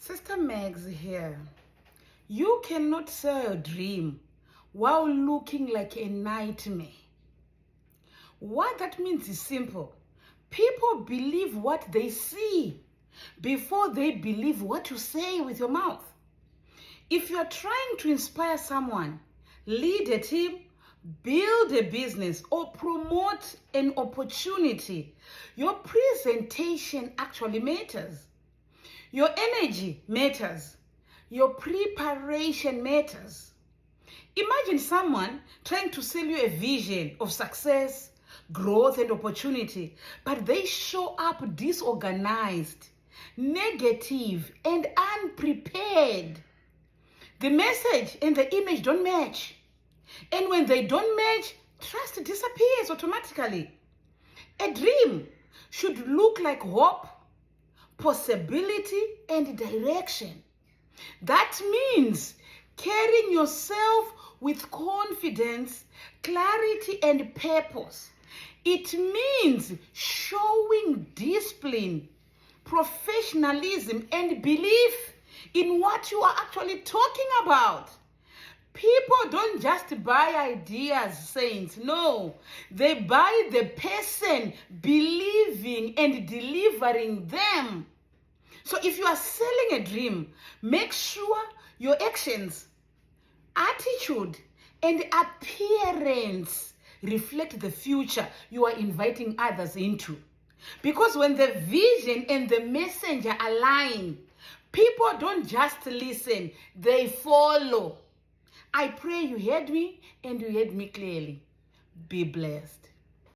Sister Megs here. You cannot sell your dream while looking like a nightmare. What that means is simple. People believe what they see before they believe what you say with your mouth. If you're trying to inspire someone, lead a team, build a business, or promote an opportunity, your presentation actually matters. Your energy matters. Your preparation matters. Imagine someone trying to sell you a vision of success, growth, and opportunity, but they show up disorganized, negative, and unprepared. The message and the image don't match. And when they don't match, trust disappears automatically. A dream should look like hope, possibility, and direction. That means carrying yourself with confidence, clarity, and purpose. It means showing discipline, professionalism, and belief in what you are actually talking about. People don't just buy ideas, saints. No, they buy the person believing and delivering them. So if you are selling a dream, make sure your actions, attitude, and appearance reflect the future you are inviting others into. Because when the vision and the messenger align, people don't just listen, they follow. I pray you heard me and you heard me clearly. Be blessed.